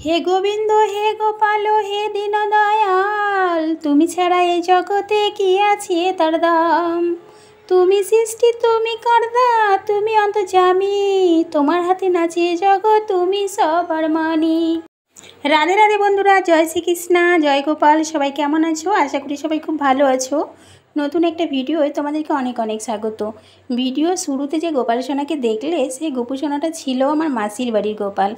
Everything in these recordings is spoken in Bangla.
হে গোবিন্দ হে গোপাল হে দীন দয়াল, তুমি ছাড়া এই জগতে কি আছে তার দাম। তুমি সৃষ্টি তুমি কর্তা তুমি অন্তর্যামী, তোমার হাতে নাচে জগৎ তুমি সবার মানি। রাধে রাধে বন্ধুরা, জয় শ্রীকৃষ্ণা, জয় গোপাল। সবাই কেমন আছো? আশা করি সবাই খুব ভালো আছো। নতুন একটা ভিডিওয় তোমাদেরকে অনেক অনেক স্বাগত। ভিডিও শুরুতে যে গোপাল সোনাকে দেখলে, সেই গোপু সোনাটা ছিল আমার মাসির বাড়ির গোপাল।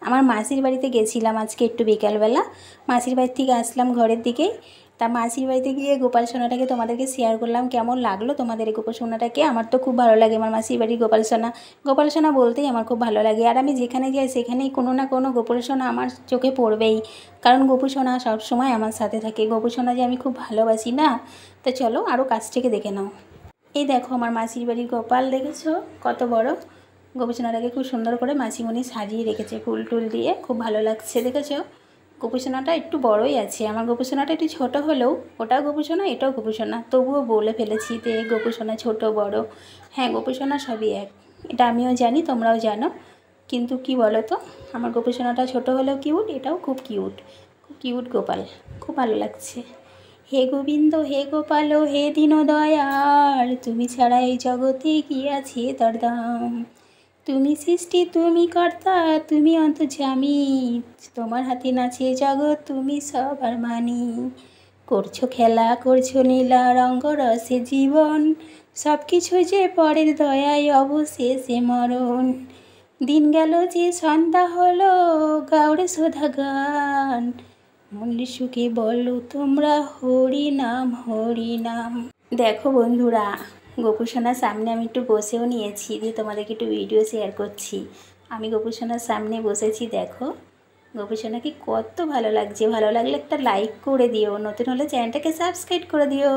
আমার মাসির বাড়িতে গেছিলাম আজকে একটু বিকালবেলা। মাসির বাড়ি থেকে আসলাম ঘরের দিকেই। তা মাসির বাড়িতে গিয়ে গোপাল সোনাটাকে তোমাদেরকে শেয়ার করলাম। কেমন লাগলো তোমাদের এই গোপাল সোনাটাকে? আমার তো খুব ভালো লাগে আমার মাসির বাড়ির গোপাল সোনা। গোপাল সোনা বলতেই আমার খুব ভালো লাগে, আর আমি যেখানে যাই সেখানেই কোনো না কোনো গোপাল সোনা আমার চোখে পড়বেই, কারণ গোপু সোনা সবসময় আমার সাথে থাকে। গোপু সোনা যে আমি খুব ভালোবাসি না। তো চলো আরও কাছ থেকে দেখে নাও। এই দেখো আমার মাসির বাড়ির গোপাল, দেখেছো কত বড়? গোপু সোনাটাকে খুব সুন্দর করে মাসিমণি সাজিয়ে রেখেছে ফুল টুল দিয়ে, খুব ভালো লাগছে। দেখেছো গোপু সোনাটা একটু বড়ই আছে, আমার গোপু সোনাটা একটু ছোটো হলেও ওটাও গোপু সোনা এটাও গোপু সোনা, তবুও বলে ফেলেছি যে গোপু সোনা ছোটো বড়। হ্যাঁ, গোপু সোনা সবই এক, এটা আমিও জানি তোমরাও জানো। কিন্তু কি বলো তো, আমার গোপু সোনাটা ছোটো হলেও কিউট, এটাও খুব কিউট, খুব কিউট গোপাল, খুব ভালো লাগছে। হে গোবিন্দ হে গোপাল হে দীন দয়াল, তুমি ছাড়া এই জগতে কি আছে তার দাম। তুমি সৃষ্টি তুমি কর্তা তুমি অন্তর্যামী, তোমার হাতে নাচে জগৎ তুমি সবার মানি। করছো খেলা করছো লীলা রঙ্গরসে জীবন, সব কিছু যে পরের দয়ায় অবশেষে মরণ। দিন গেল যে সন্ধ্যা হলো, গাওরে সোধা গান, মনের সুখে বলো তোমরা হরি নাম হরি নাম। দেখো বন্ধুরা, গোপু সোনার সামনে আমি একটু বসেও নিয়েছি, দিয়ে তোমাদেরকে একটু ভিডিও শেয়ার করছি। আমি গোপু সোনার সামনে বসেছি, দেখো গোপু সোনাকে কত ভালো লাগছে। ভালো লাগলে একটা লাইক করে দিও, নতুন হলে চ্যানেলটাকে সাবস্ক্রাইব করে দিও।